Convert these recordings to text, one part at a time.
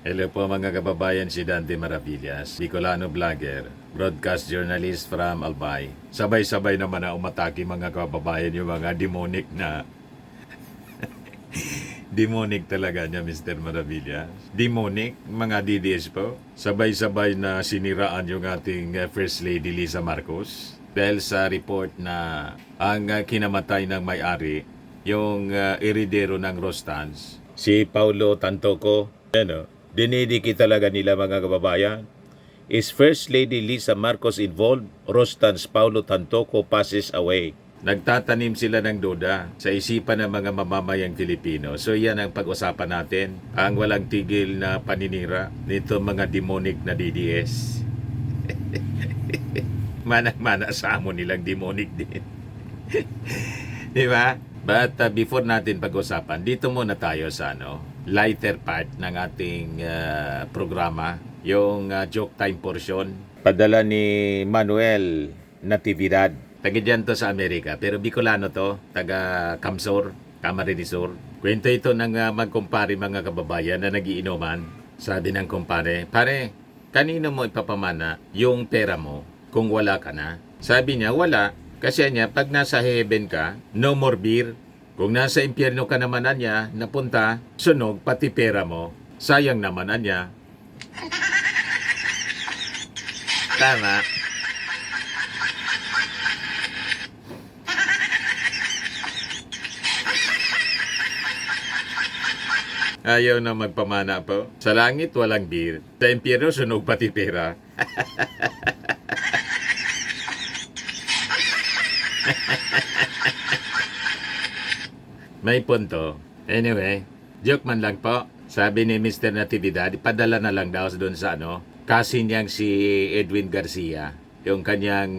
Hello po mga kababayan, si Dante Maravillas, Bicolano vlogger, broadcast journalist from Albay. Sabay-sabay naman na umatake mga kababayan yung mga demonic talaga niya Mr. Maravillas. Demonic, mga DDS po. Sabay-sabay na siniraan yung ating First Lady Lisa Marcos dahil sa report na ang kinamatay ng may-ari, yung eredero ng Rostans, si Paulo Tantoco. Ano? Dinidiki talaga nila mga kababayan. Is First Lady Lisa Marcos involved? Rostans Paulo Tantoco passes away. Nagtatanim sila ng duda sa isipan ng mga mamamayang Pilipino. So yan ang pag-usapan natin. Ang walang tigil na paninira nito mga demonic na DDS. Manang-mana sa amo nilang demonic din. Di ba? But before natin pag-usapan, dito muna tayo sa lighter part ng ating programa, yung joke time portion. Padala ni Manuel Natividad. Taga dyan to sa Amerika, pero Bicolano to, taga Camsor, Camarines Sur. Kwento ito ng magkumpare mga kababayan na nagiinuman. Sabi ng kumpare, pare, kanino mo ipapamana yung pera mo kung wala ka na? Sabi niya, wala. Kasi niya, pag nasa heaven ka, no more beer. Kung nasa impyerno ka naman niya, napunta, sunog pati pera mo. Sayang naman niya. Tama. Ayaw na magpamana po. Sa langit, walang beer. Sa impyerno, sunog pati pera. May punto. Anyway, joke man lang po. Sabi ni Mr. Natividad, padala na lang daw doon sa kasi niyang si Edwin Garcia, yung kanyang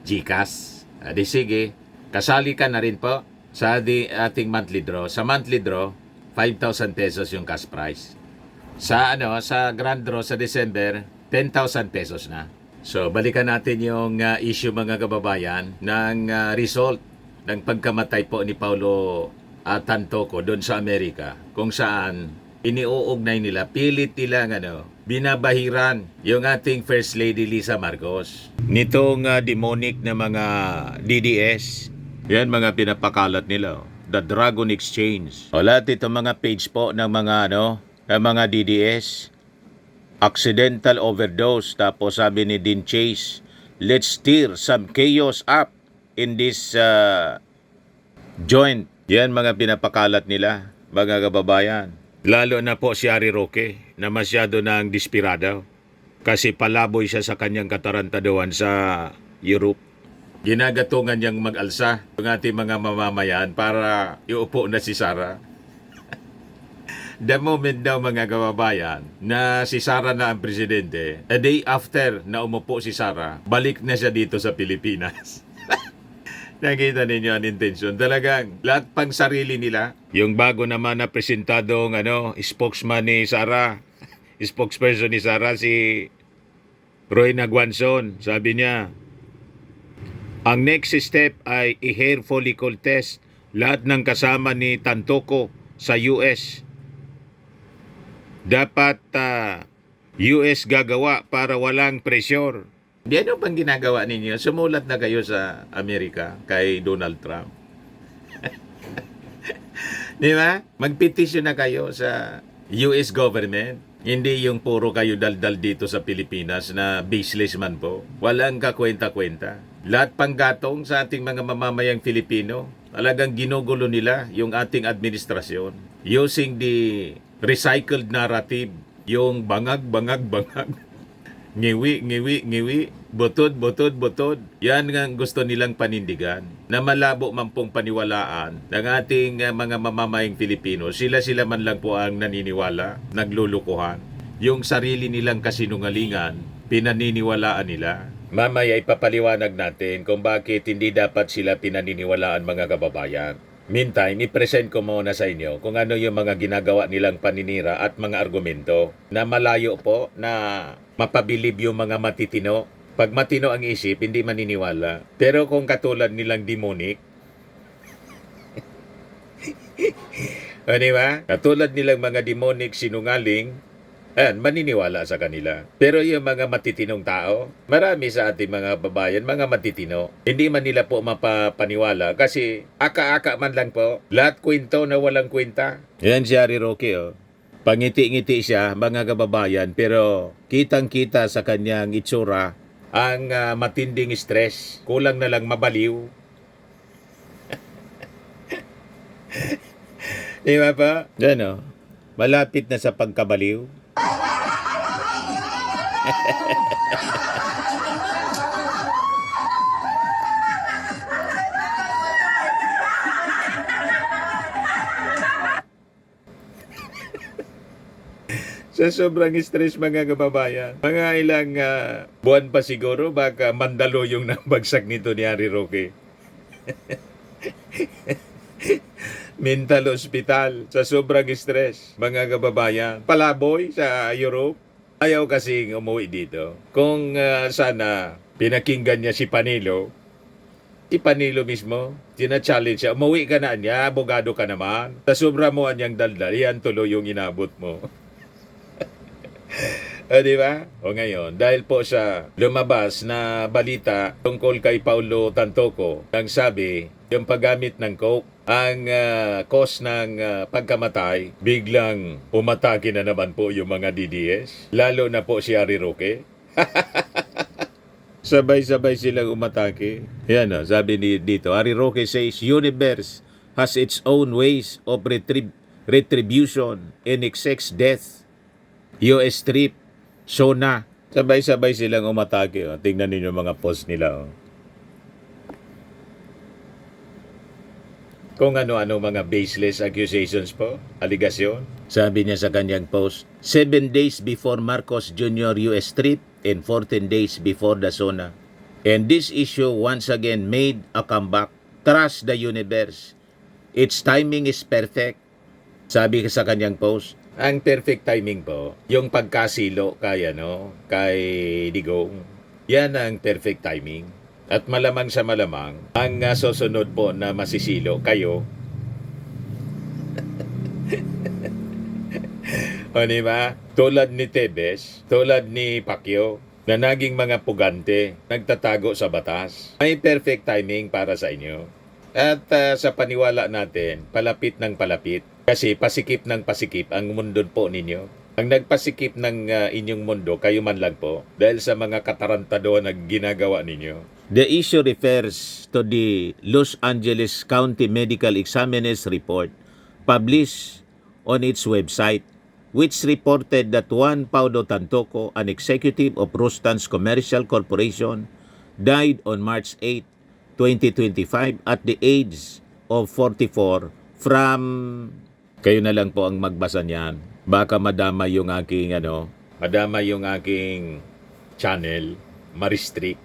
GCash. Di sige, kasali ka na rin po sa ating monthly draw. Sa monthly draw, 5,000 pesos yung cash prize. Sa grand draw sa December, 10,000 pesos na. So, balikan natin yung issue mga kababayan ng result ng pagkamatay po ni Paulo Tantoco doon sa Amerika, kung saan iniuugnay nila, pilit nilang binabahiran yung ating First Lady Lisa Marcos. Nitong demonic na mga DDS, yan mga pinapakalat nila. The Dragon Exchange. O lahat ito mga page po ng mga ng mga DDS. Accidental overdose. Tapos sabi ni Dean Chase, let's stir some chaos up in this joint. Yan mga pinapakalat nila, mga kababayan. Lalo na po si Ari Roque na masyado nang dispirado kasi palaboy siya sa kanyang katarantaduhan sa Europe. Ginagatungan niyang mag-alsa ng ating mga mamamayan para iupo na si Sara. The moment daw mga kababayan na si Sara na ang presidente, a day after na umupo si Sara, balik na siya dito sa Pilipinas. Nakita ninyo ang intention. Talagang lahat pang sarili nila. Yung bago naman na presentadong spokesman ni Sara, spokesperson ni Sara, si Roy Naguanzon, sabi niya, ang next step ay i-hair follicle test lahat ng kasama ni Tantoco sa US. Dapat US gagawa para walang pressure. Di ano pang ginagawa ninyo? Sumulat na kayo sa Amerika kay Donald Trump. Di ba? Magpetisyon na kayo sa US government. Hindi yung puro kayo daldal dito sa Pilipinas na baseless man po. Walang kakwenta-kwenta. Lahat pang gatong sa ating mga mamamayang Filipino, talagang ginugulo nila yung ating administrasyon. Using the recycled narrative, yung bangag, ngiwi, butod. Yan ang gusto nilang panindigan. Na malabo man pong paniwalaan ng ating mga mamamayang Filipino. Sila man lang po ang naniniwala, naglulukuhan. Yung sarili nilang kasinungalingan, pinaniniwalaan nila. Mamaya ipapaliwanag natin kung bakit hindi dapat sila pinaniniwalaan mga kababayan. Meantime, i-present ko muna sa inyo kung ano yung mga ginagawa nilang paninira at mga argumento na malayo po na mapabilib yung mga matitino. Pag matino ang isip, hindi maniniwala. Pero kung katulad nilang demonic, o diba? Katulad nilang mga demonic sinungaling, Ayan, maniniwala sa kanila. Pero yung mga matitinong tao, marami sa ating mga babayan, mga matitino. Hindi man nila po mapapaniwala kasi aka-aka man lang po. Lahat kwento na walang kwenta. Yan si Harry Roque, oh. Pangiti-ngiti siya, mga kababayan, pero kitang-kita sa kanyang itsura ang matinding stress. Kulang na lang mabaliw. Di ba pa? Yan, oh. Malapit na sa pagkabaliw. Sa sobrang stress mga kababayan, mga ilang buwan pa siguro, baka mandalo yung nabagsak nito ni Harry Roque. Mental hospital sa sobrang stress, mga kababayan. Palaboy sa Europe. Ayaw kasing umuwi dito. Kung sana pinakinggan niya si Panilo mismo, tina-challenge siya, umuwi ka na niya, abogado ka naman. Sa sobra mo anyang daldal, yan tuloy yung inabot mo. Di ba? O ngayon, dahil po sa lumabas na balita tungkol kay Paulo Tantoco, nang sabi, yung paggamit ng coke, ang cause ng pagkamatay, biglang umatake na naman po yung mga DDS, lalo na po si Harry Roque. Sabay-sabay silang umatake. Yan o, sabi dito, Harry Roque says, universe has its own ways of retribution and exacts death. US trip, Sona. Sabay-sabay silang umatake. Oh. Tingnan ninyo mga post nila. Oh. Kung ano-ano mga baseless accusations po, aligasyon. Sabi niya sa kanyang post, 7 days before Marcos Jr. US trip and 14 days before the Sona. And this issue once again made a comeback. Trust the universe. Its timing is perfect. Sabi sa kanyang post, ang perfect timing po, yung pagkasilo kay Digong. Yan ang perfect timing. At malamang sa malamang, ang susunod po na masisilo kayo. O diba? Tulad ni Tebes, tulad ni Pacquiao, na naging mga pugante, nagtatago sa batas. May perfect timing para sa inyo. At sa paniwala natin, palapit ng palapit. Kasi pasikip ng pasikip ang mundo po ninyo. Ang nagpasikip ng inyong mundo, kayo man lang po, dahil sa mga katarantado na ginagawa ninyo. The issue refers to the Los Angeles County Medical Examiner's report published on its website, which reported that Juan Paulo Tantoco, an executive of Rustans Commercial Corporation, died on March 8, 2025 at the age of 44 from... Kayo na lang po ang magbasa niyan. Baka madama yung aking channel, ma-restrict.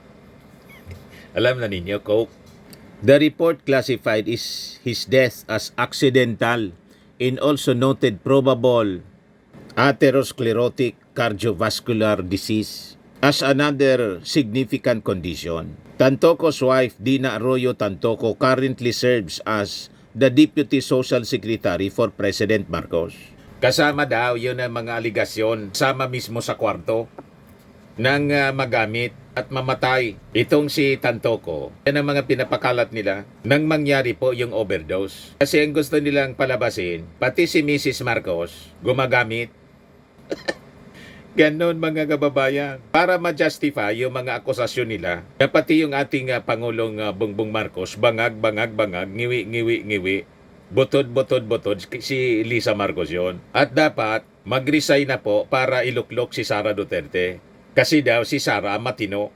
Alam na ninyo, Coke. The report classified his death as accidental and also noted probable atherosclerotic cardiovascular disease as another significant condition. Tantoco's wife, Dina Arroyo Tantoco, currently serves as the Deputy Social Secretary for President Marcos. Kasama daw yun ang mga aligasyon, sama mismo sa kwarto ng magamit at mamatay. Itong si Tantoco, yan ang mga pinapakalat nila nang mangyari po yung overdose. Kasi ang gusto nilang palabasin, pati si Mrs. Marcos gumagamit. Ganon mga kababayan. Para ma-justify yung mga akusasyon nila, na pati yung ating Pangulong Bongbong Marcos, bangag, ngiwi, butod, si Lisa Marcos yon. At dapat mag-resign na po para iluklok si Sara Duterte. Kasi daw si Sara matino.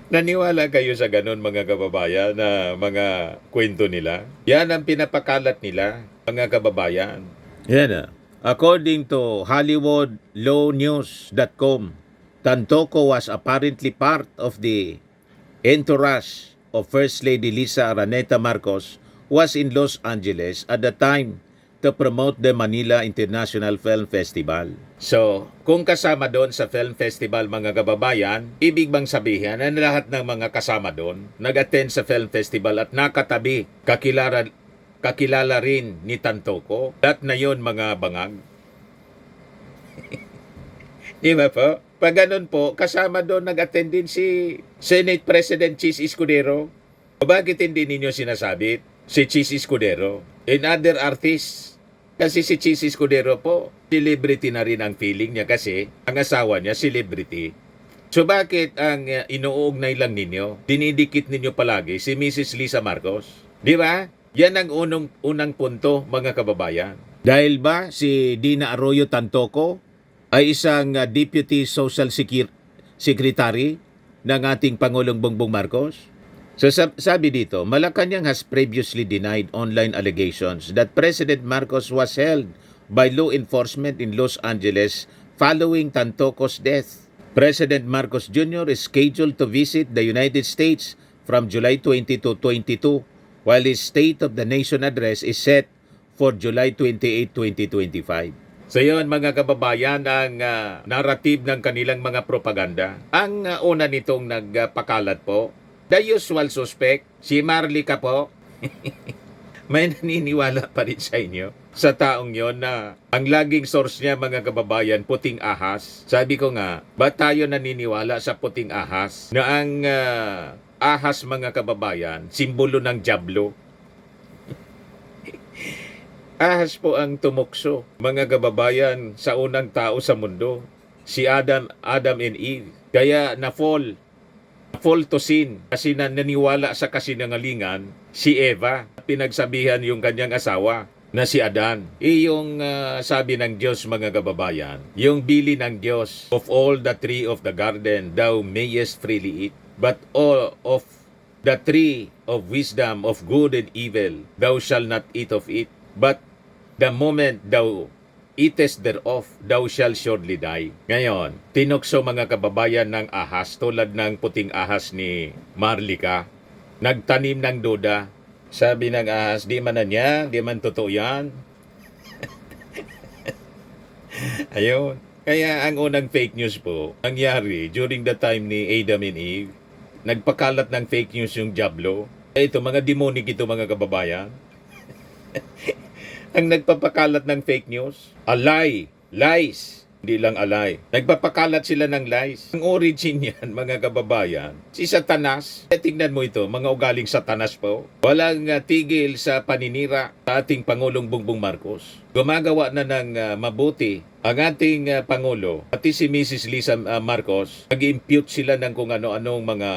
Naniwala kayo sa ganon mga kababayan na mga kwento nila? Yan ang pinapakalat nila mga kababayan. Yan According to HollywoodLawNews.com, Tantoco was apparently part of the entourage of First Lady Lisa Araneta Marcos was in Los Angeles at the time to promote the Manila International Film Festival. So, kung kasama doon sa film festival mga kababayan, ibig bang sabihin na lahat ng mga kasama doon nag-attend sa film festival at nakatabi, kakilala rin ni Tantoco. Lahat na yon mga bangag. Di ba po? Pag ganun po, kasama doon nag-attend din si Senate President Chis Escudero. O bakit hindi ninyo sinasabit si Chis Escudero? And other artists. Kasi si Chis Escudero po, celebrity na rin ang feeling niya kasi ang asawa niya celebrity. So bakit ang inuugnay lang ninyo, dinidikit ninyo palagi si Mrs. Lisa Marcos? Di ba? Yan ang unang punto, mga kababayan. Dahil ba si Dina Arroyo Tantoco ay isang Deputy Social Secretary ng ating Pangulong Bongbong Marcos? So sabi dito, Malacanang has previously denied online allegations that President Marcos was held by law enforcement in Los Angeles following Tantoco's death. President Marcos Jr. is scheduled to visit the United States from July 20 to 22, while his State of the Nation address is set for July 28, 2025. So yun mga kababayan, ang narrative ng kanilang mga propaganda. Ang una nitong nagpakalat po, the usual suspect, si Marlica po. May naniniwala pa rin sa inyo sa taong yon na ang laging source niya mga kababayan, puting ahas. Sabi ko nga, ba't tayo naniniwala sa puting ahas na ang ahas mga kababayan, simbolo ng dyablo? Ahas po ang tumukso mga kababayan sa unang tao sa mundo, si Adam and Eve. Kaya na-fall to sin kasi naniwala sa kasinungalingan si Eva. Pinagsabihan yung kanyang asawa na si Adan. Yung sabi ng Diyos mga kababayan, yung bili ng Diyos, of all the tree of the garden thou mayest freely eat, but all of the tree of wisdom of good and evil thou shalt not eat of it, but the moment thou eatest thereof, thou shalt surely die. Ngayon, tinukso mga kababayan ng ahas tulad ng puting ahas ni Marlica. Nagtanim ng duda. Sabi ng ahas, di man na niya, di man totoo yan. Ayun. Kaya ang unang fake news po, nangyari during the time ni Adam and Eve. Nagpakalat ng fake news yung Diablo. Ito, mga demonik ito mga kababayan. Ang nagpapakalat ng fake news, a lie, lies. Hindi lang alay. Nagpapakalat sila ng lies. Ang origin yan, mga kababayan, si Satanas. Tingnan mo ito, mga ugaling Satanas po. Walang tigil sa paninira sa ating Pangulong Bongbong Marcos. Gumagawa na ng mabuti ang ating Pangulo, pati si Mrs. Lisa Marcos. Nag-impute sila ng kung ano-anong mga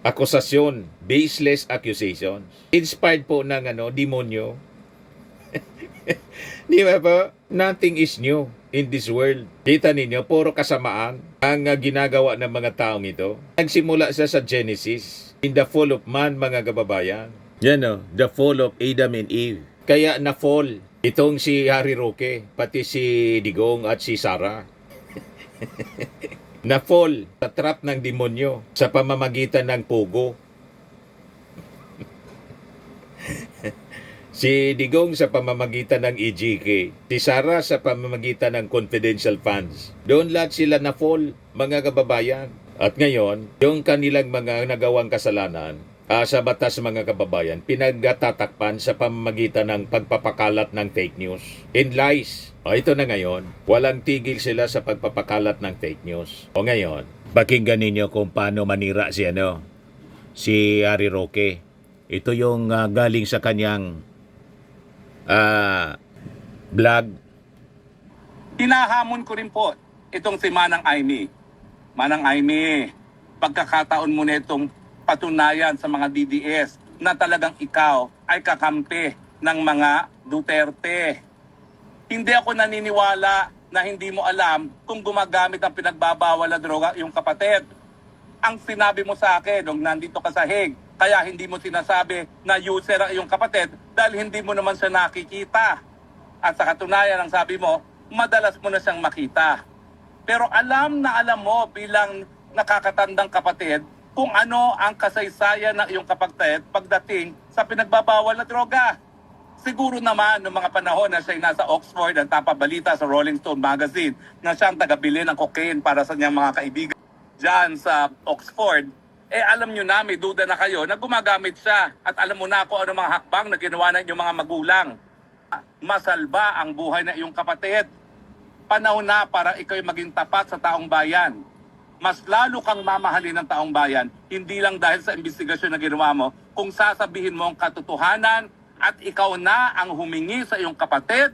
akusasyon, baseless accusations. Inspired po ng demonyo. Di ba po? Nothing is new in this world. Kita ninyo, puro kasamaan ang ginagawa ng mga taong ito. Nagsimula siya sa Genesis, in the fall of man, mga kababayan. Yan o, the fall of Adam and Eve. Kaya na-fall itong si Harry Roque, pati si Digong at si Sarah. Na-fall sa trap ng demonyo sa pamamagitan ng pugo. Si Digong sa pamamagitan ng EGK, si Sarah sa pamamagitan ng confidential funds. Doon lahat sila na-fall, mga kababayan. At ngayon, yung kanilang mga nagawang kasalanan sa batas mga kababayan, pinagtatakpan sa pamamagitan ng pagpapakalat ng fake news and lies. Ito na ngayon, walang tigil sila sa pagpapakalat ng fake news. O ngayon, pakinggan ninyo kung paano manira si Harry Roque. Ito yung galing sa kanyang vlog. Hinahamon ko rin po itong si Manang Aimee. Manang Aimee, pagkakataon mo na itong patunayan sa mga DDS na talagang ikaw ay kakampi ng mga Duterte. Hindi ako naniniwala na hindi mo alam kung gumagamit ng pinagbabawal na droga yung kapatid. Ang sinabi mo sa akin nung nandito ka sa Hague, kaya hindi mo sinasabi na user ang iyong kapatid dahil hindi mo naman siya nakikita. At sa katunayan, ang sabi mo, madalas mo na siyang makita. Pero alam na alam mo bilang nakakatandang kapatid kung ano ang kasaysayan ng iyong kapatid pagdating sa pinagbabawal na droga. Siguro naman noong mga panahon na siya nasa Oxford at tapabalita sa Rolling Stone magazine na siya ang tagabili ng cocaine para sa niyang mga kaibigan dyan sa Oxford, alam nyo na, may duda na kayo na gumagamit siya. At alam mo na kung ano mga hakbang na ginawa ng inyong mga magulang. Masalba ang buhay ng iyong kapatid. Panahon na para ikaw'y maging tapat sa taong bayan. Mas lalo kang mamahalin ng taong bayan, hindi lang dahil sa investigasyon na ginawa mo, kung sasabihin mo ang katotohanan at ikaw na ang humingi sa iyong kapatid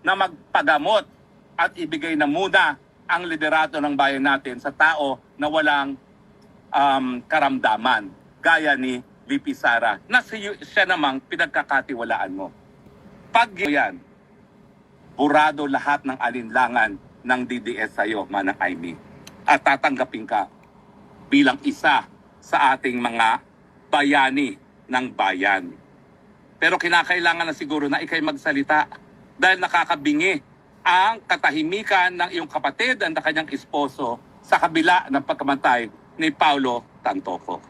na magpagamot at ibigay na muna ang liderato ng bayan natin sa tao na walang karamdaman, gaya ni VP Sara, na siya namang pinagkakatiwalaan mo. Pag yan, burado lahat ng alinlangan ng DDS sa'yo, Manang Aimee. At tatanggapin ka bilang isa sa ating mga bayani ng bayan. Pero kinakailangan na siguro na ikay magsalita dahil nakakabingi ang katahimikan ng iyong kapatid at ng kanyang esposo sa kabila ng pagkamatay ni Paulo Tantoco.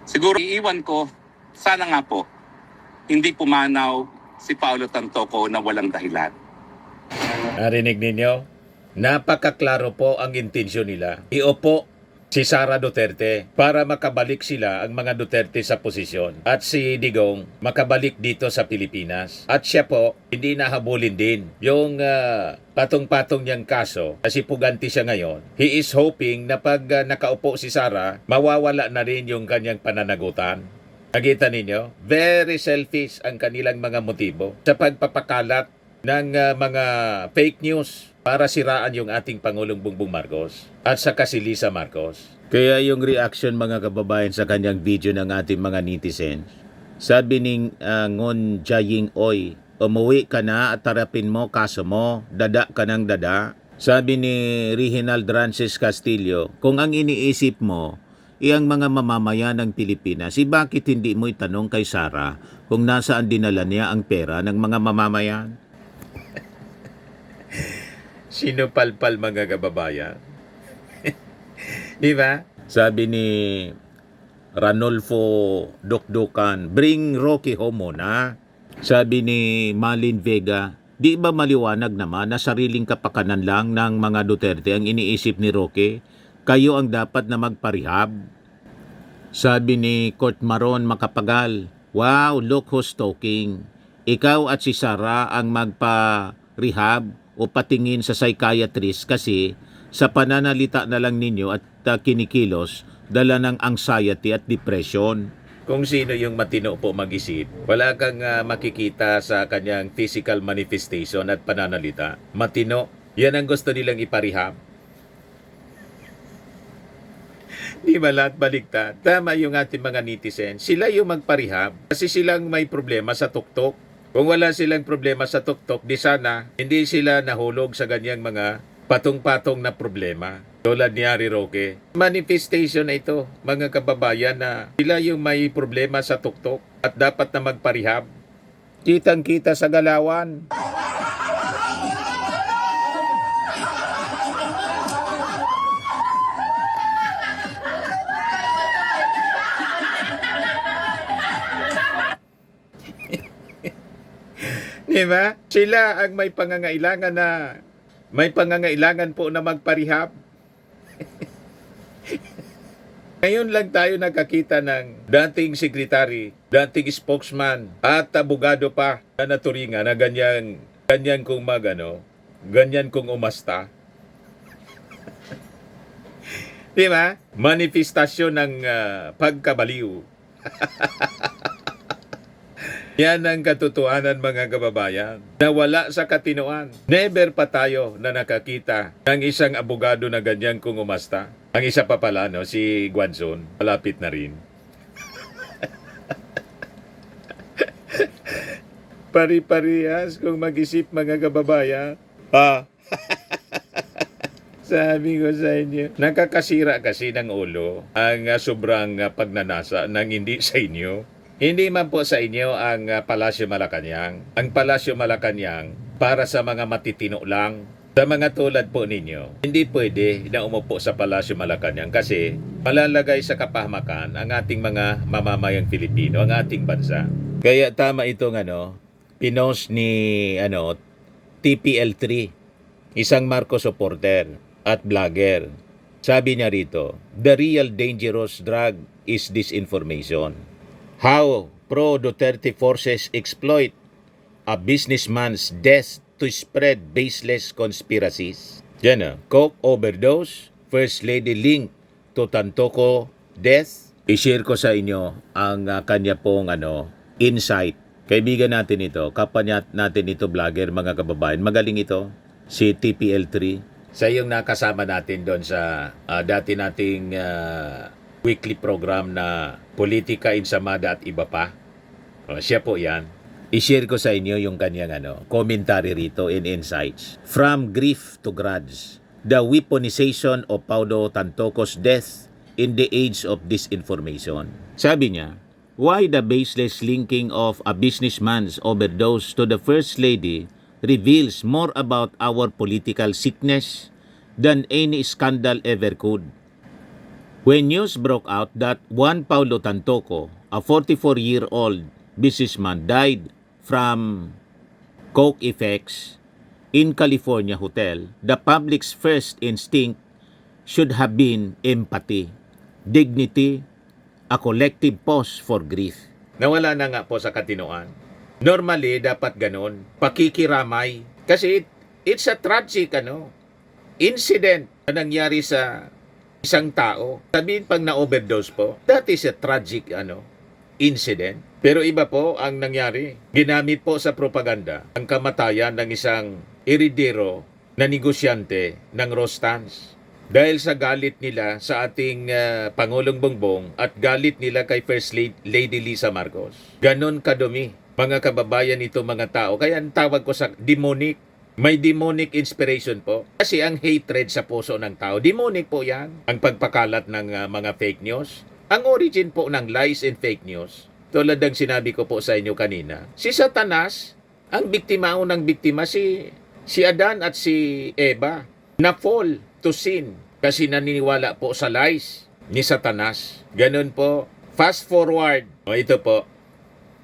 Siguro iiwan ko, sana nga po, hindi pumanaw si Paulo Tantoco na walang dahilan. Narinig ninyo? Napakaklaro po ang intensyon nila. Iupo si Sara Duterte para makabalik sila ang mga Duterte sa posisyon. At si Digong makabalik dito sa Pilipinas. At siya po, hindi nahabulin din yung patong-patong niyang kaso. Kasi puganti siya ngayon. He is hoping na pag nakaupo si Sara, mawawala na rin yung kanyang pananagutan. Nakita ninyo? Very selfish ang kanilang mga motibo sa pagpapakalat ng mga fake news para siraan yung ating Pangulong Bongbong Marcos at saka si Lisa Marcos. Kaya yung reaction mga kababayan sa kanyang video ng ating mga netizens, sabi ni Ngon Jaying Oy, umuwi ka na at tarapin mo kaso mo, dada ka ng dada. Sabi ni Reginald Rances Castillo, kung ang iniisip mo iyang mga mamamayan ng Pilipinas, bakit hindi mo itanong kay Sara kung nasaan dinala niya ang pera ng mga mamamayan? Sino palpal mga kababayan? Di ba? Sabi ni Ranolfo Dokdokan, bring Rocky home muna. Sabi ni Malin Vega, di ba maliwanag naman na sariling kapakanan lang ng mga Duterte ang iniisip ni Roque? Kayo ang dapat na magparehab. Sabi ni Court Maron Makapagal, wow, look who's talking. Ikaw at si Sara ang magpa-rehab o patingin sa psychiatrist kasi sa pananalita na lang ninyo at kinikilos, dala ng anxiety at depression. Kung sino yung matino po mag-isip, wala kang makikita sa kanyang physical manifestation at pananalita. Matino, yan ang gusto nilang iparehab. Di ba lahat baliktad? Tama yung ating mga netizens. Sila yung magparehab kasi silang may problema sa tuktok. Kung wala silang problema sa tuktok, di sana hindi sila nahulog sa ganyang mga patong-patong na problema. Tulad ni Harry Roque. Manifestation na ito, mga kababayan, na sila yung may problema sa tuktok at dapat na magparehab. Kitang-kita sa galawan. Diba? Sila ang may pangangailangan po na magparehab. Ngayon lang tayo nakakita ng dating sekretary, dating spokesman, at abogado pa na naturingan na ganyan kung umasta. Diba? Manifestasyon ng pagkabaliw. Yan ang katotohanan mga kababayan, na wala sa katinoan. Never pa tayo na nakakita ng isang abogado na ganyan kung umasta. Ang isa pa pala, no, si Guanzon, malapit na rin. Pari-parihas kung mag-isip mga kababayan. Sabi ko sa inyo, nakakasira kasi ng ulo ang sobrang pagnanasa ng hindi sa inyo. Hindi man po sa inyo ang Palasyo Malacanang. Ang Palasyo Malacanang para sa mga matitino lang. Sa mga tulad po ninyo, hindi pwede na umupo sa Palasyo Malacanang kasi malalagay sa kapahamakan ang ating mga mamamayang Pilipino, ang ating bansa. Kaya tama itong pinost ni TPL3, isang Marcos supporter at vlogger. Sabi niya rito, the real dangerous drug is disinformation. How pro-Duterte forces exploit a businessman's death to spread baseless conspiracies. Yan coke overdose, First Lady link to Tantoco death. I-share ko sa inyo ang kanya pong insight. Kaibigan natin ito, kapwa natin ito vlogger, mga kababayan. Magaling ito, si TPL3. Sa yung nakasama natin doon sa dati nating weekly program na Politika Insamada at iba pa. Siya po yan. I-share ko sa inyo yung kanyang commentary rito in insights. From grief to grudge, the weaponization of Paulo Tantoco's death in the age of disinformation. Sabi niya, why the baseless linking of a businessman's overdose to the First Lady reveals more about our political sickness than any scandal ever could. When news broke out that Juan Paulo Tantoco, a 44-year-old businessman, died from coke effects in California hotel, the public's first instinct should have been empathy, dignity, a collective pause for grief. Nawala na nga po sa katinoan. Normally, dapat ganon. Pakikiramay. Kasi it's a tragic incident na nangyari sa isang tao. Sabihin pag na-overdose po, that is a tragic incident. Pero iba po ang nangyari. Ginamit po sa propaganda ang kamatayan ng isang eridero na negosyante ng Rostans. Dahil sa galit nila sa ating Pangulong Bongbong at galit nila kay First Lady Lisa Marcos. Ganon kadumi, mga kababayan ito mga tao. Kaya ang tawag ko sa demonic. May demonic inspiration po. Kasi ang hatred sa puso ng tao, demonic po yan. Ang pagpakalat ng mga fake news. Ang origin po ng lies and fake news, tulad ng sinabi ko po sa inyo kanina, si Satanas, ang unang biktima si Adan at si Eva, na fall to sin kasi naniniwala po sa lies ni Satanas. Ganun po. Fast forward. Ito po.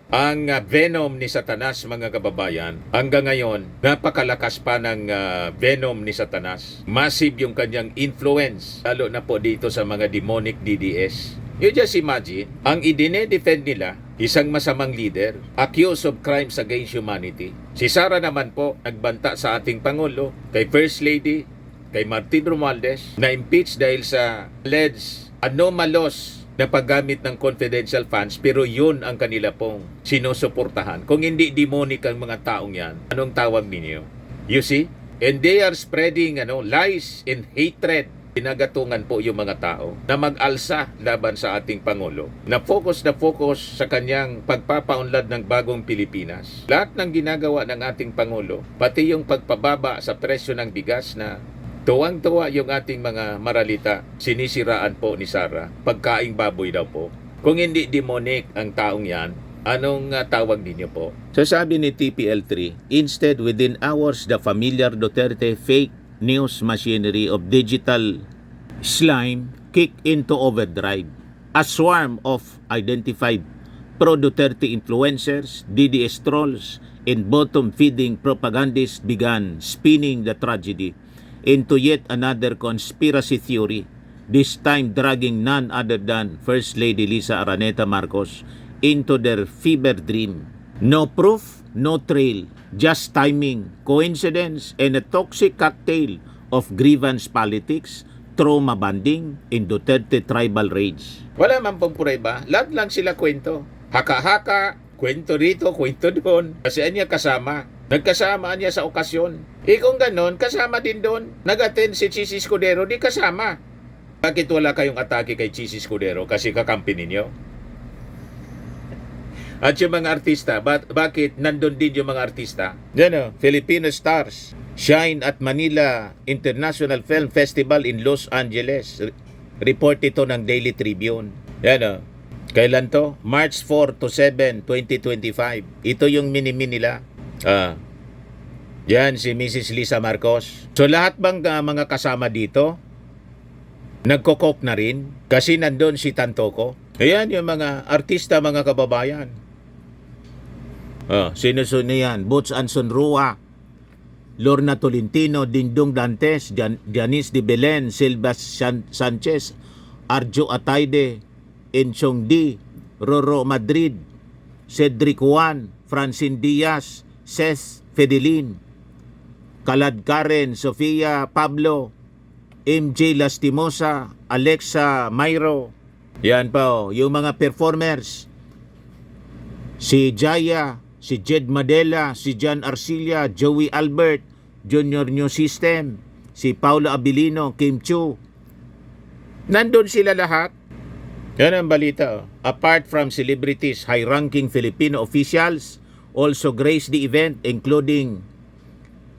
Ang venom ni Satanas, mga kababayan, hanggang ngayon, napakalakas pa ng venom ni Satanas. Massive yung kanyang influence, lalo na po dito sa mga demonic DDS. You just imagine, ang idine-defend nila, isang masamang leader, accused of crimes against humanity. Si Sara naman po, nagbanta sa ating Pangulo, kay First Lady, kay Martin Romualdez, na impeach dahil sa alleged anomalous na paggamit ng confidential funds, pero yun ang kanila pong sinusuportahan. Kung hindi demonic ang mga taong yan, anong tawag ninyo? You see? And they are spreading lies and hatred. Pinagatungan po yung mga tao na mag-alsa laban sa ating Pangulo, na focus sa kanyang pagpapaunlad ng bagong Pilipinas. Lahat ng ginagawa ng ating Pangulo, pati yung pagpababa sa presyo ng bigas na tuwang-tuwa yung ating mga maralita, sinisiraan po ni Sara. Pagkaing baboy daw po. Kung hindi demonic ang taong yan, anong tawag ninyo po? So sabi ni TPL3, instead within hours the familiar Duterte fake news machinery of digital slime kicked into overdrive. A swarm of identified pro-Duterte influencers, DDS trolls, and bottom-feeding propagandists began spinning the tragedy into yet another conspiracy theory, this time dragging none other than First Lady Lisa Araneta Marcos into their fever dream. No proof, no trail, just timing, coincidence, and a toxic cocktail of grievance politics, trauma bonding, and Duterte tribal rage. Wala man pong prueba, lahat lang sila kwento. Haka-haka, kwento rito, kwento doon. Kasi niya kasama. Nagkasama niya sa okasyon. Kung ganon, kasama din doon. Nag-attend si Chis Escudero, di kasama. Bakit wala kayong atake kay Chis Escudero? Kasi kakampi ninyo? At yung mga artista, bakit nandun din yung mga artista? Filipino stars shine at Manila International Film Festival in Los Angeles. Report ito ng Daily Tribune. Kailan to? March 4 to 7, 2025. Ito yung mini-mini nila. Yan si Mrs. Lisa Marcos. So lahat bang mga kasama dito nagkokok na rin? Kasi nandun si Tantoco. Ayan yung mga artista, mga kababayan. Sino yan? Butch Anson Rua. Lorna Tolentino, Dingdong Dantes, Janice de Belen, Silva Sanchez, Arjo Ataide, Enchong D, Roro Madrid, Cedric Juan, Francine Diaz, Seth Fedelin, Kalad Karen, Sofia Pablo, MJ Lastimosa, Alexa Mayro. Yan po, yung mga performers. Si Jaya, si Jed Madela, si John Arcilla, Joey Albert, Junior New System, si Paulo Abilino, Kim Chu. Nandun sila lahat. Yan ang balita. Apart from celebrities, high-ranking Filipino officials also graced the event, including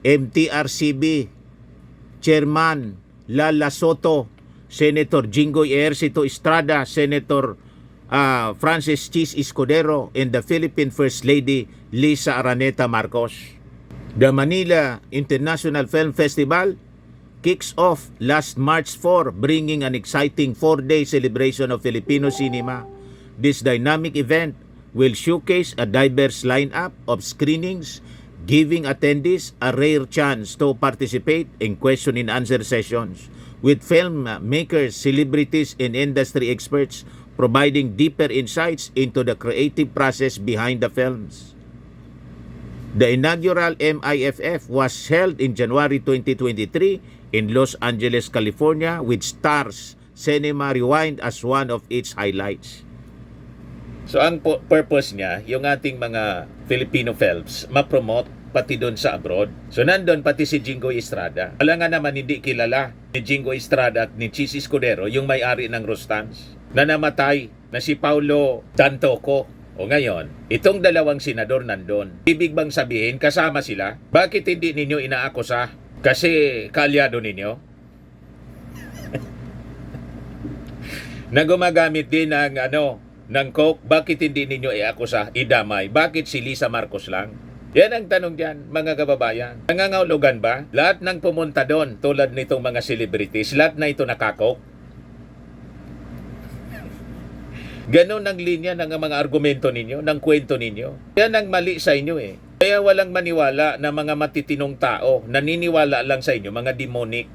MTRCB Chairman Lala Soto, Senator Jinggoy Ejercito Estrada, Senator Francis Chis Escudero, and the Philippine First Lady Lisa Araneta Marcos. The Manila International Film Festival kicks off last March 4, bringing an exciting 4-day celebration of Filipino cinema. This dynamic event will showcase a diverse lineup of screenings, giving attendees a rare chance to participate in question and answer sessions with filmmakers, celebrities, and industry experts providing deeper insights into the creative process behind the films. The inaugural MIFF was held in January 2023 in Los Angeles, California, with Stars Cinema Rewind as one of its highlights. So ang purpose niya, yung ating mga Filipino films, ma-promote pati doon sa abroad. So nandun pati si Jinggoy Estrada. Alam nga naman hindi kilala ni Jinggoy Estrada at ni Chis Escudero, yung may-ari ng Rustans, na namatay na si Paulo Tantoco. O ngayon, itong dalawang senador nandun. Ibig bang sabihin, kasama sila? Bakit hindi ninyo inaakusa? Kasi kaalyado ninyo? Na gumagamit din ng coke, bakit hindi ninyo iakusa, idamay? Bakit si Lisa Marcos lang? Yan ang tanong dyan, mga kababayan. Nangangahulugan ba? Lahat ng pumunta doon, tulad nitong mga celebrities, lahat na ito nakakok? Ganon ang linya ng mga argumento ninyo, ng kwento ninyo. Yan ang mali sa inyo eh. Kaya walang maniwala na mga matitinong tao, naniniwala lang sa inyo, mga demonic.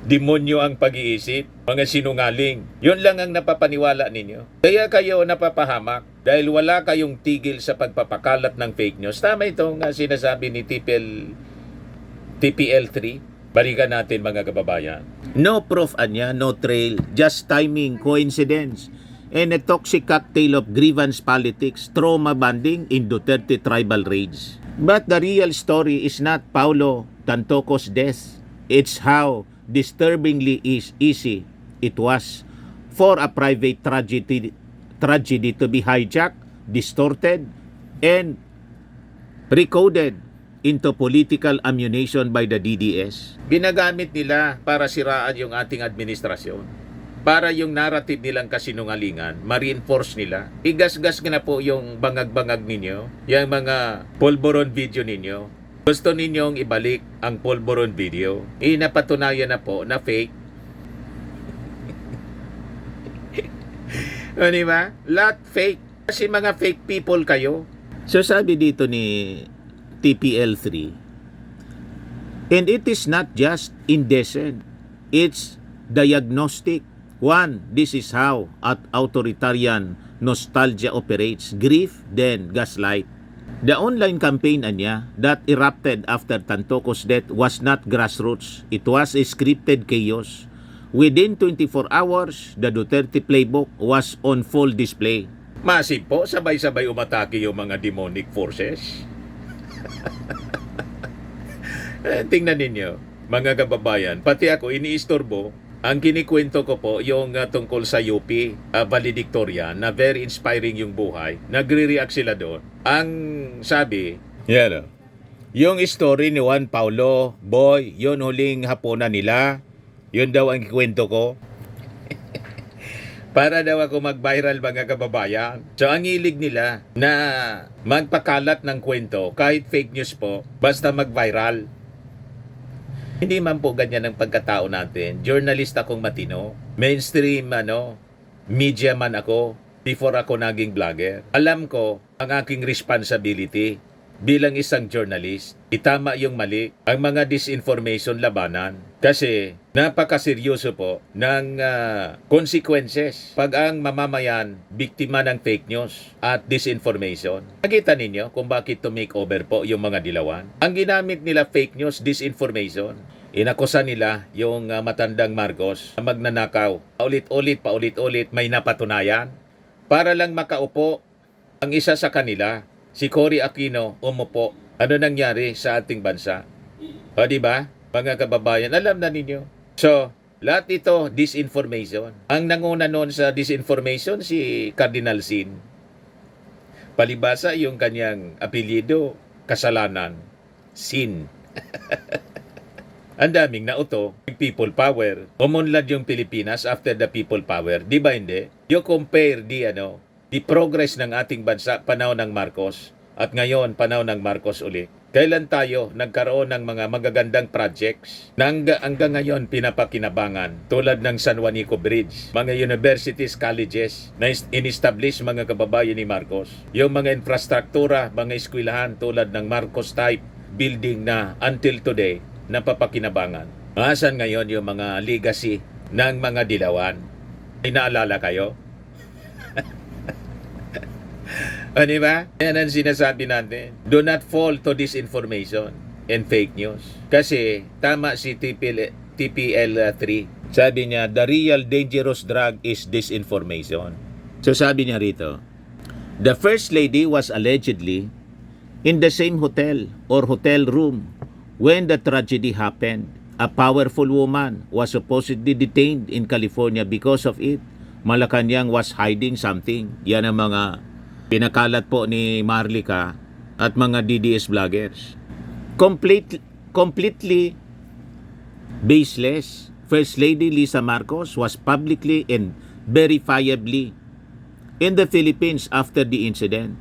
Demonyo ang pag-iisip, mga sinungaling. Yun lang ang napapaniwala ninyo. Kaya kayo napapahamak dahil wala kayong tigil sa pagpapakalat ng fake news. Tama itong sinasabi ni TPL3. Balikan natin mga kababayan. No proof anya, no trail, just timing, coincidence, and a toxic cocktail of grievance politics, trauma bonding in Duterte tribal rage. But the real story is not Paulo Tantoco's death. It's how disturbingly easy it was for a private tragedy to be hijacked, distorted, and recoded into political ammunition by the DDS. Ginagamit nila para siraan yung ating administrasyon. Para yung narrative nilang kasinungalingan, ma-reinforce nila. Igasgas na po yung bangag-bangag ninyo, yung mga polvoron video ninyo. Gusto ninyong ibalik ang polvoron video. Napatunayan na po na fake. O diba? Lahat fake. Kasi mga fake people kayo. So sabi dito ni TPL3, and it is not just indecent, it's diagnostic. One, this is how authoritarian nostalgia operates. Grief, then gaslight. The online campaign niya that erupted after Tantoco's death was not grassroots. It was a scripted chaos. Within 24 hours, the Duterte playbook was on full display. Masip po, sabay-sabay umatake yung mga demonic forces. Tingnan ninyo, mga kababayan, pati ako iniistorbo. Ang kinikwento ko po yung tungkol sa UP, valedictorian, na very inspiring yung buhay. Nagre-react sila doon. Ang sabi, yung story ni Juan Paulo, boy, yun huling hapunan nila. Yun daw ang kwento ko. Para daw ako mag-viral, mga kababayan. So ang hilig nila na magpakalat ng kwento, kahit fake news po, basta mag-viral. Hindi man po ganyan ang pagkatao natin. Journalist akong matino. Mainstream media man ako before ako naging vlogger. Alam ko ang aking responsibility. bilang isang journalist, itama yung mali, ang mga disinformation labanan. Kasi napakaseryoso po ng consequences pag ang mamamayan biktima ng fake news at disinformation. Nakita ninyo kung bakit to make over po yung mga dilawan? Ang ginamit nila fake news, disinformation. Inakusa nila yung matandang Marcos na magnanakaw. Paulit-ulit, may napatunayan. Para lang makaupo ang isa sa kanila, si Cory Aquino, umupo. Ano nangyari sa ating bansa? O di ba? Mga kababayan, alam na ninyo. So, lahat ito, disinformation. Ang nanguna noon sa disinformation, si Cardinal Sin. Palibasa yung kanyang apelyido, kasalanan, Sin. Ang daming nauto, people power. Umunlad yung Pilipinas after the people power. Di ba hindi? You compare the progress ng ating bansa panahon ng Marcos at ngayon panahon ng Marcos uli. Kailan tayo nagkaroon ng mga magagandang projects na hanggang ngayon pinapakinabangan tulad ng San Juanico Bridge, mga universities, colleges na in-establish mga kababayan ni Marcos, yung mga infrastruktura, mga eskwelahan tulad ng Marcos type building na until today napapakinabangan. Asan ngayon yung mga legacy ng mga dilawan? May naalala kayo? O diba? Yan ang sinasabi natin. Do not fall to disinformation and fake news. Kasi tama si TPL3. Sabi niya, the real dangerous drug is disinformation. So sabi niya rito, the First Lady was allegedly in the same hotel or hotel room when the tragedy happened. A powerful woman was supposedly detained in California because of it. Malacanang was hiding something. Yan ang mga pinakalat po ni Marlica at mga DDS vloggers. Completely baseless. First Lady Lisa Marcos was publicly and verifiably in the Philippines after the incident,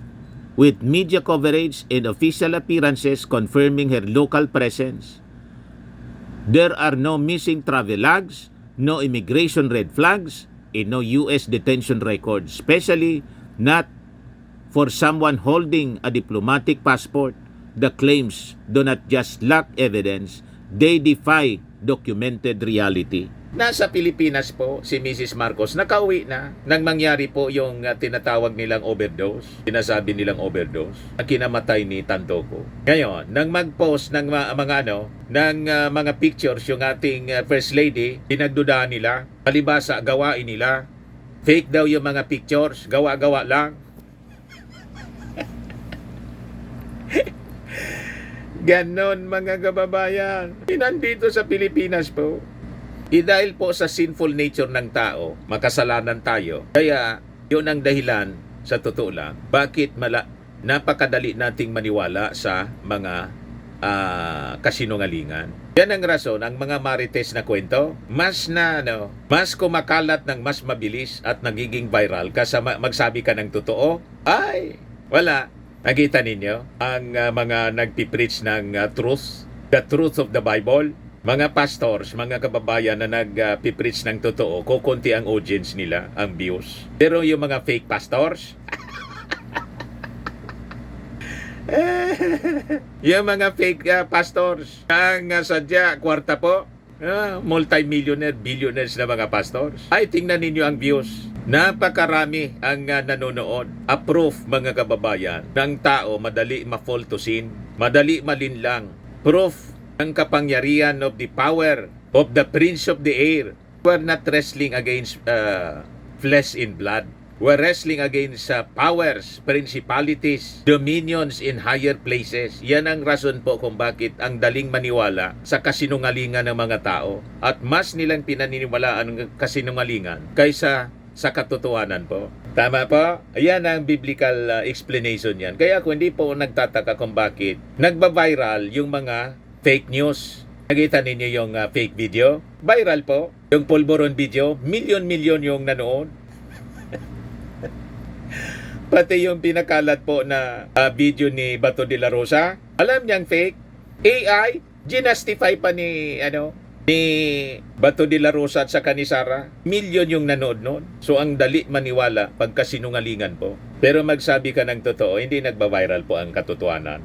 with media coverage and official appearances confirming her local presence. There are no missing travel logs, no immigration red flags, and no U.S. detention records, especially not for someone holding a diplomatic passport. The claims do not just lack evidence, they defy documented reality. Nasa Pilipinas po si Mrs. Marcos, nakauwi na nang mangyari po yung tinatawag nilang overdose, sinasabi nilang overdose, na kinamatay ni Tantoco. Ngayon, nang mag-post ng mga pictures yung ating First Lady, pinagdudahan nila, palibasa gawain nila, fake daw yung mga pictures, gawa-gawa lang. Ganon mga kababayan. Nandito sa Pilipinas po. Dahil po sa sinful nature ng tao, makasalanan tayo. Kaya yun ang dahilan sa totoo lang. Bakit napakadali nating maniwala sa mga kasinungalingan. Yan ang rason, ang mga marites na kwento, mas kumakalat ng mas mabilis at nagiging viral kasi magsabi ka ng totoo. Ay, wala. Nakita ninyo ang mga nagpipreach ng truth, the truth of the Bible. Mga pastors, mga kababayan na nagpipreach ng totoo, kukunti ang audience nila, ang views. Pero yung mga fake pastors, yung mga fake pastors, ang sadya, kwarta po, multi-millionaire, billionaires na mga pastors. Ay, tingnan ninyo ang views. Napakarami ang nanonood. Approve mga kababayan ng tao madali ma-fall to sin, madali malinlang. Proof ng kapangyarihan of the power of the Prince of the Air. We're not wrestling against flesh and blood. We're wrestling against powers, principalities, dominions in higher places. Yan ang rason po kung bakit ang daling maniwala sa kasinungalingan ng mga tao. At mas nilang pinaniniwalaan ang kasinungalingan kaysa sa katotohanan po. Tama po? Ayan ang biblical explanation yan. Kaya kung hindi po nagtataka kung bakit nagba-viral yung mga fake news. Nakita ninyo yung fake video? Viral po. Yung pulburon video, milyon-milyon yung nanood. Pati yung pinakalat po na video ni Bato de la Rosa, alam niyang fake. AI, ginastify pa ni Bato de la Rosa at saka ni Sara. Milyon yung nanood noon. So ang dali maniwala pagkasinungalingan po. Pero magsabi ka ng totoo, hindi nagba-viral po ang katotohanan.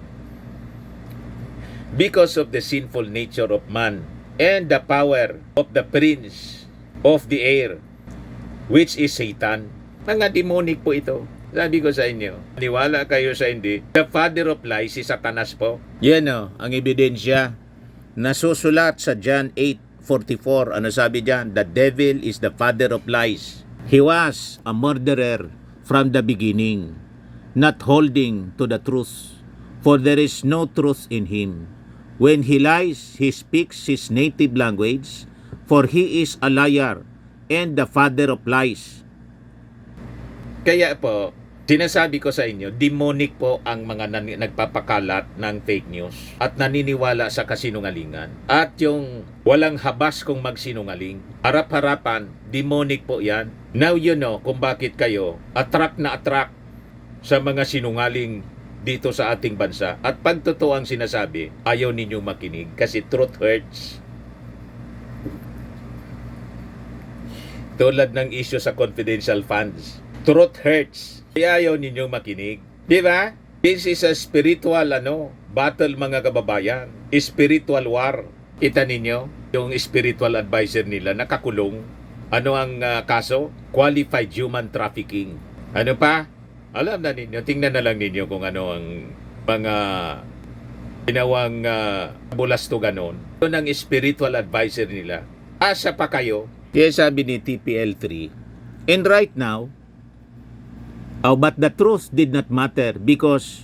because of the sinful nature of man and the power of the prince of the air, which is Satan. Mga demonic po ito. Sabi ko sa inyo, niwala kayo sa hindi, the father of lies si Satanas po. Yan o, ang ebidensya. Nasusulat sa John 8:44. Ano sabi diyan? The devil is the father of lies. He was a murderer from the beginning, not holding to the truth, for there is no truth in him. When he lies, he speaks his native language, for he is a liar and the father of lies. Kaya po, sinasabi ko sa inyo, demonic po ang mga nagpapakalat ng fake news at naniniwala sa kasinungalingan. At yung walang habas kung magsinungaling, harap-harapan, demonic po yan. Now you know kung bakit kayo attract na attract sa mga sinungaling dito sa ating bansa. At pag totoo ang sinasabi, ayaw ninyong makinig kasi truth hurts. Tulad ng issue sa confidential funds. Truth hurts. Kaya ayaw ninyong makinig. Di ba? This is a spiritual battle mga kababayan. Spiritual war. Kita ninyo, yung spiritual advisor nila nakakulong. Ano ang kaso? Qualified human trafficking. Ano pa? Alam na ninyo, tingnan na lang ninyo kung ano ang mga ginawang bulas to ganon. Ito ang spiritual advisor nila. Asa pa kayo? Kaya sabi ni TPL3, and right now, but the truth did not matter because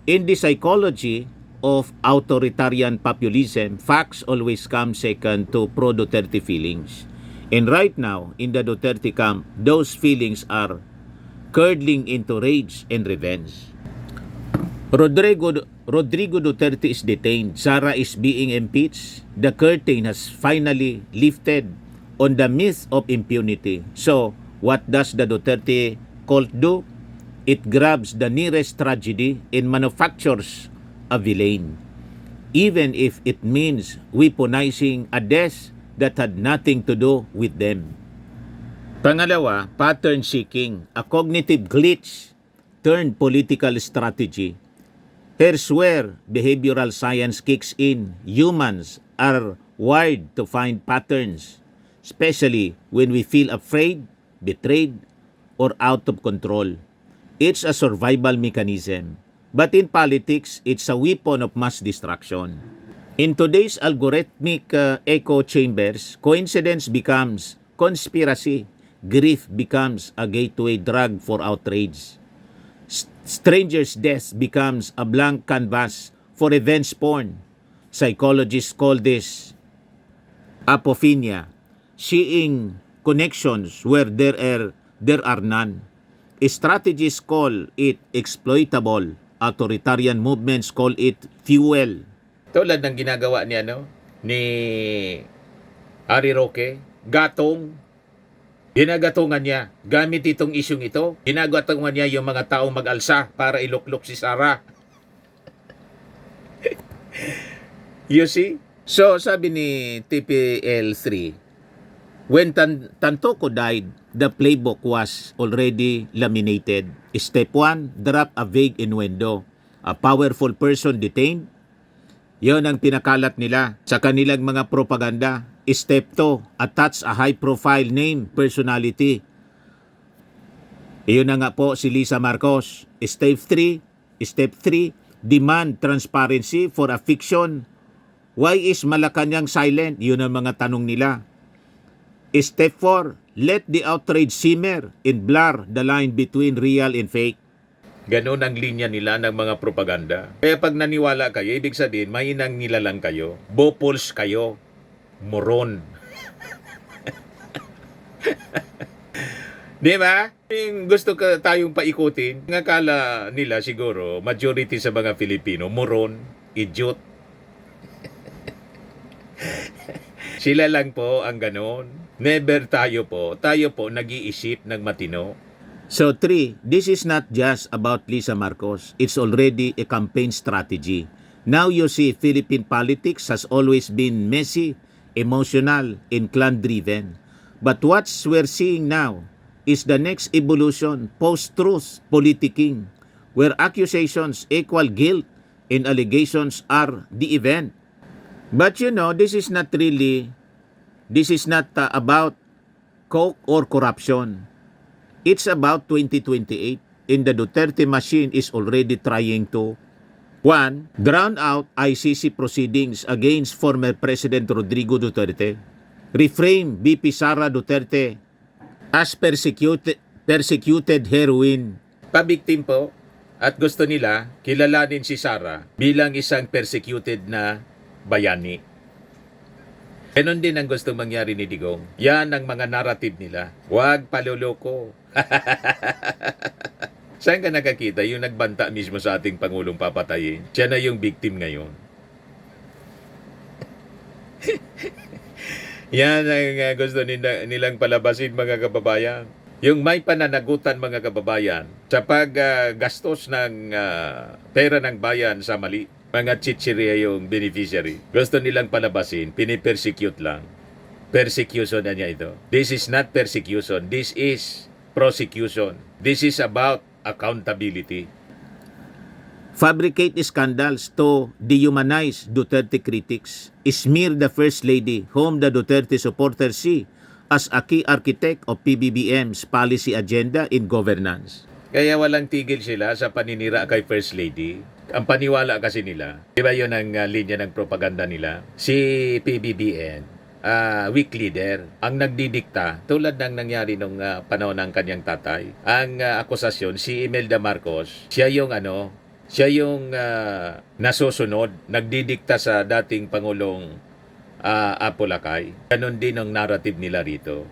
in the psychology of authoritarian populism, facts always come second to pro-Duterte feelings. And right now, in the Duterte camp, those feelings are curdling into rage and revenge. Rodrigo Duterte is detained. Sara is being impeached. The curtain has finally lifted on the myth of impunity. So, what does the Duterte cult do? It grabs the nearest tragedy and manufactures a villain, even if it means weaponizing a death that had nothing to do with them. Pangalawa, pattern seeking, a cognitive glitch turned political strategy. Here's where behavioral science kicks in. Humans are wired to find patterns, especially when we feel afraid, betrayed, or out of control. It's a survival mechanism. But in politics, it's a weapon of mass destruction. In today's algorithmic echo chambers, coincidence becomes conspiracy. Grief becomes a gateway drug for outrage. Stranger's death becomes a blank canvas for revenge porn. Psychologists call this apophenia, seeing connections where there are none. Strategists call it exploitable. Authoritarian movements call it fuel. Tulad ng ginagawa ni Ari Roque, gatong, ginagatungan niya. Gamit itong isyong ito, ginagatungan niya yung mga taong mag-alsa para iluklok si Sara. You see? So, sabi ni TPL3, when Tantoko died, the playbook was already laminated. Step 1, drop a vague innuendo. A powerful person detained. Yon ang pinakalat nila sa kanilang mga propaganda. Step 2, attach a high-profile name, personality. Iyon na nga po si Lisa Marcos. Step 3, demand transparency for a fiction. Why is Malacanang silent? Yun ang mga tanong nila. Step 4, let the outrage simmer and blur the line between real and fake. Ganon ang linya nila ng mga propaganda. Kaya pag naniwala kayo, ibig sabihin, mahinang nilalang kayo, bopols kayo, moron. Di ba? Yung gusto tayong paikutin, ang akala nila siguro, majority sa mga Filipino, moron, idiot. Sila lang po ang ganon. Never tayo po nag-iisip ng matino. So 3, this is not just about Lisa Marcos. It's already a campaign strategy. Now you see Philippine politics has always been messy, emotional, and clan-driven. But what we're seeing now is the next evolution, post-truth politicking, where accusations equal guilt and allegations are the event. But you know, this is not about coke or corruption. It's about 2028, and the Duterte machine is already trying to, one, drown out ICC proceedings against former President Rodrigo Duterte, reframe BP Sara Duterte as persecuted heroine. Pabiktim po, at gusto nila kilalanin si Sara bilang isang persecuted na bayani. Ganon din ang gusto mangyari ni Digong. Yan ang mga narrative nila. Huwag paluloko. Saan ka nakakita yung nagbanta mismo sa ating Pangulong papatayin? Siya na yung victim ngayon. Yan ang gusto nilang palabasin, mga kababayan. Yung may pananagutan, mga kababayan, sa paggastos ng pera ng bayan sa mali, mga chichirya yung beneficiary. Gusto nilang palabasin, pinipersecute lang. Persecution na niya ito. This is not persecution. This is prosecution. This is about accountability. Fabricate scandals to dehumanize Duterte critics. Smear the First Lady, whom the Duterte supporters see as a key architect of PBBM's policy agenda in governance. Kaya walang tigil sila sa paninira kay First Lady. Ang paniwala kasi nila, di ba yun ang linya ng propaganda nila? Si PBBM, weak leader, ang nagdidikta, tulad ng nangyari nung panahon ng kanyang tatay. Ang akusasyon, si Imelda Marcos, siya yung nasusunod, nagdidikta sa dating Pangulong Apo Lakay. Ganon din ang narrative nila rito.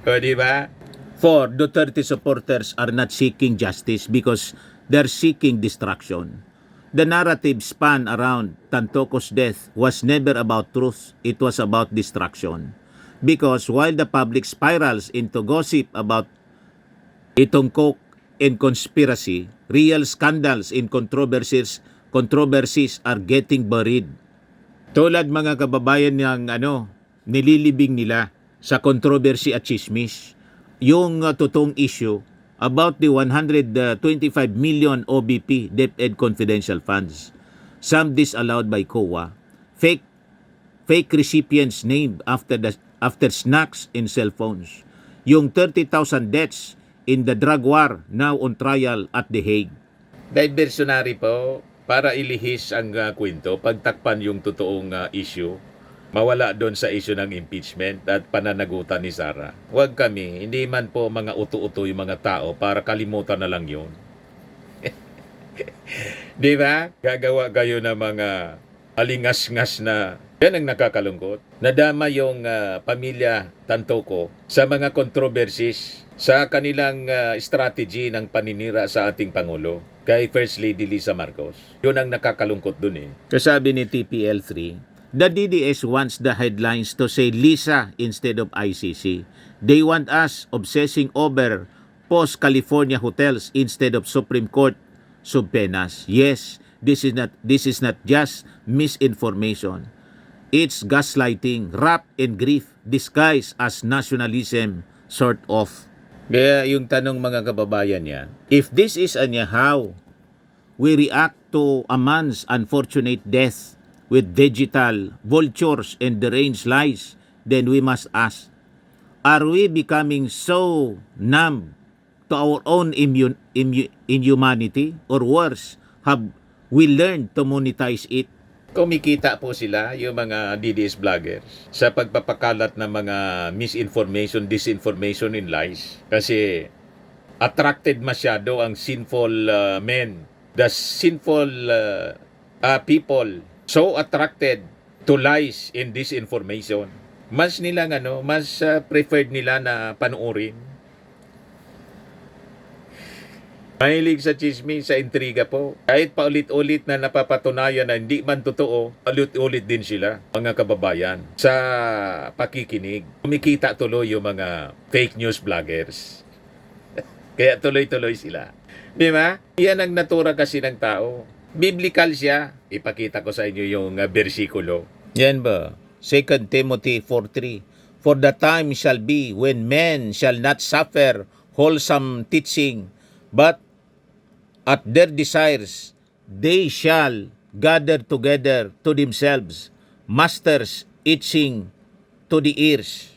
O, di ba? For Duterte supporters are not seeking justice because they're seeking destruction. The narrative span around Tantoco's death was never about truth, it was about destruction. Because while the public spirals into gossip about itong coke and conspiracy, real scandals and controversies are getting buried. Tulad, mga kababayan, ng nililibing nila sa controversy at chismis, yung totoong issue about the 125 million OBP DepEd confidential funds, some disallowed by COA, fake recipients named after snacks and cell phones, yung 30,000 deaths in the drug war now on trial at The Hague. Diversionary po, para ilihis ang kwento, pagtakpan yung totoong issue, mawala doon sa issue ng impeachment at pananagutan ni Sara. Huwag kami, hindi man po mga uto-uto yung mga tao para kalimutan na lang yun. Di ba? Gagawa kayo ng mga alingas-ngas na, yan ang nakakalungkot. Nadama yung pamilya Tantoco sa mga controversies sa kanilang strategy ng paninira sa ating Pangulo kay First Lady Lisa Marcos. Yun ang nakakalungkot dun eh. Kasabi ni TPL3, the DDS wants the headlines to say Lisa instead of ICC. They want us obsessing over post-California hotels instead of Supreme Court subpoenas. Yes, this is not just misinformation. It's gaslighting, wrapped in grief, disguised as nationalism, sort of. Kaya yung tanong, mga kababayan niya, if this is how we react to a man's unfortunate death, with digital vultures and deranged lies, then we must ask, are we becoming so numb to our own inhumanity? Or worse, have we learned to monetize it? Kumikita po sila, yung mga DDS vloggers, sa pagpapakalat ng mga misinformation, disinformation, and lies. Kasi attracted masyado ang sinful men, the sinful people, so attracted to lies and disinformation. Mas nilang mas preferred nila na panuorin. Mahilig sa chismis, sa intriga po. Kahit paulit-ulit na napapatunayan na hindi man totoo, ulit-ulit din sila, mga kababayan, sa pakikinig. Kumikita tuloy yung mga fake news vloggers. Kaya tuloy-tuloy sila. Di ba? Yan ang natura kasi ng tao. Biblical siya. Ipakita ko sa inyo yung bersikulo. Yan ba? 2 Timothy 4:3. For the time shall be when men shall not suffer wholesome teaching, but at their desires, they shall gather together to themselves, masters itching to the ears.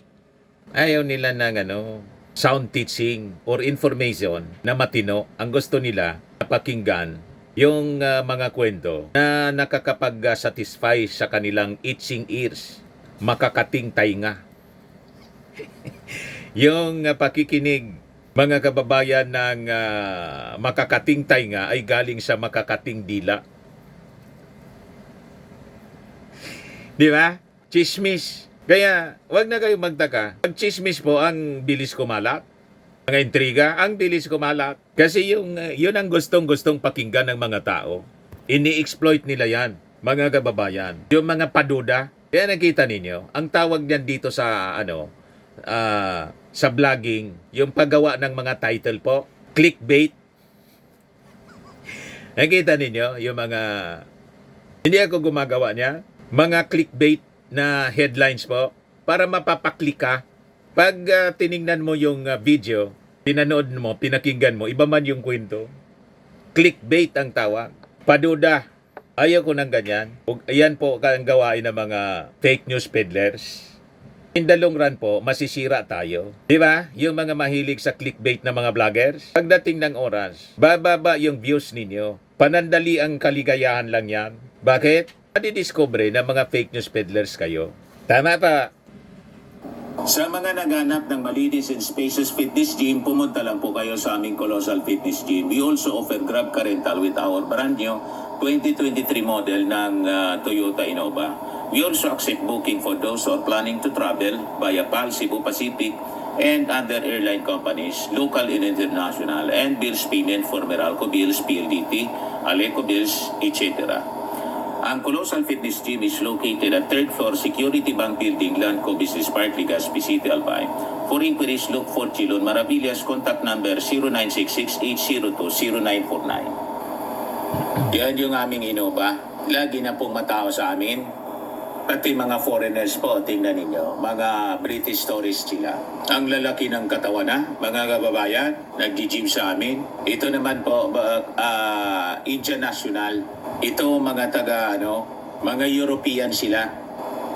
Ayaw nila ng sound teaching or information na matino. Ang gusto nila pakinggan yung mga kwento na nakakapag-satisfy sa kanilang itching ears, makakating tainga. Yung pakikinig, mga kababayan, ng makakating tainga ay galing sa makakating dila. Di ba? Chismis. Kaya, wag na kayo magtaka. Pag chismis po, ang bilis kumalat. Mga intriga, ang bilis kumalat. Kasi yun ang gustong-gustong pakinggan ng mga tao. Ini-exploit nila yan, mga kababayan. Yung mga paduda. Kaya nakita ninyo, ang tawag niyan dito sa, sa vlogging, yung paggawa ng mga title po, clickbait. Nakita ninyo, yung mga, hindi ako gumagawa niya, mga clickbait na headlines po para mapapaklik ka. Pag tiningnan mo yung video, pinanood mo, pinakinggan mo, iba man yung kwento. Clickbait ang tawag. Paduda. Ayaw ko ng ganyan. Ayan po ang gawain ng mga fake news peddlers. In the long run po, masisira tayo. Di ba? Yung mga mahilig sa clickbait na mga vloggers. Pagdating ng oras, bababa yung views ninyo. Panandali ang kaligayahan lang yan. Bakit? Madidiscover na mga fake news peddlers kayo. Tama pa. Sa mga naghanap ng malinis and spacious fitness gym, pumunta lang po kayo sa aming Colossal Fitness Gym. We also offer Grab Car Rental with our brand new 2023 model ng Toyota Innova. We also accept booking for those who are planning to travel via PAL, Cebu Pacific, and other airline companies, local and international, and bills payment for Meralco Bills, PLDT, Aleco Bills, etc. Ang Colossal Fitness Gym is located at 3rd floor Security Bank Building, Lanco Business Park, Legazpi City, Albay. For inquiries, look for Chilon Maravillas. Contact number 0966-802-0949. Yan yung aming Innova. Lagi na pong matao sa amin. Pati mga foreigners po, tingnan ninyo, mga British tourists sila. Ang lalaki ng katawan na, mga kababayan, nag-gym sa amin. Ito naman po, Indian National. Ito mga mga European sila.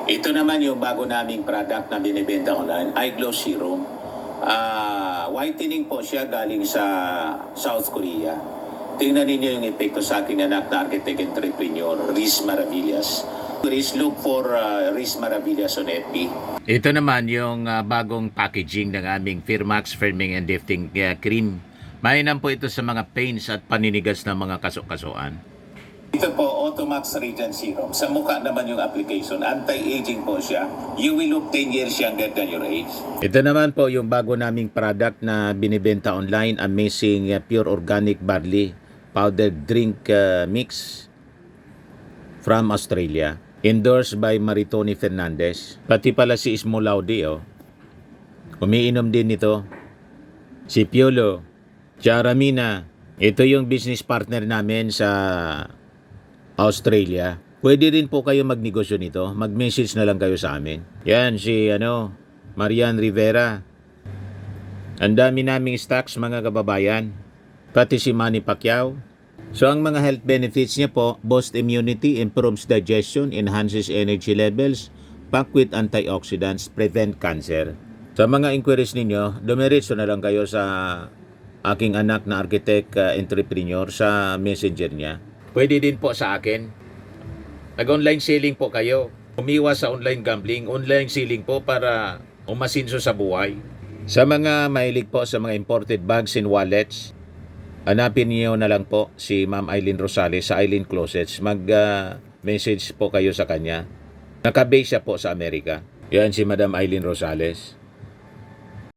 Ito naman yung bago naming product na binibenta online, Eye Glow Serum. Whitening po siya galing sa South Korea. Tingnan ninyo yung epekto sa aking anak na architect entrepreneur, Riz Maravillas. Please look for Riz Maravillas on FB. Ito naman yung bagong packaging ng aming Firmax Firming and Lifting Cream. Mainam po ito sa mga pains at paninigas ng mga kasukasuan. Ito po, Automax Radiant Serum. Sa mukha naman yung application. Anti-aging po siya. You will look 10 years younger than your age. Ito naman po yung bago naming product na binibenta online, Amazing Pure Organic Barley Powdered Drink Mix from Australia. Endorsed by Maritoni Fernandez. Pati pala si Ismolaudi, umiinom din nito. Si Piolo, Charamina. Ito yung business partner namin sa Australia. Pwede rin po kayo magnegosyo nito. Mag-message na lang kayo sa amin. Yan, si Marian Rivera. Ang dami naming stocks, mga kababayan. Pati si Manny Pacquiao. So ang mga health benefits niya po, boosts immunity, improves digestion, enhances energy levels, packed with antioxidants, prevent cancer. Sa mga inquiries ninyo, dumiretso na lang kayo sa aking anak na architect entrepreneur sa messenger niya. Pwede din po sa akin. Nag-online selling po kayo. Umiwas sa online gambling, online selling po para umasinso sa buhay. Sa mga mahilig po sa mga imported bags and wallets, hanapin niyo na lang po si Ma'am Eileen Rosales sa Eileen Closets. Mag-message po kayo sa kanya. Nakabase siya po sa Amerika. Yan si Madam Eileen Rosales.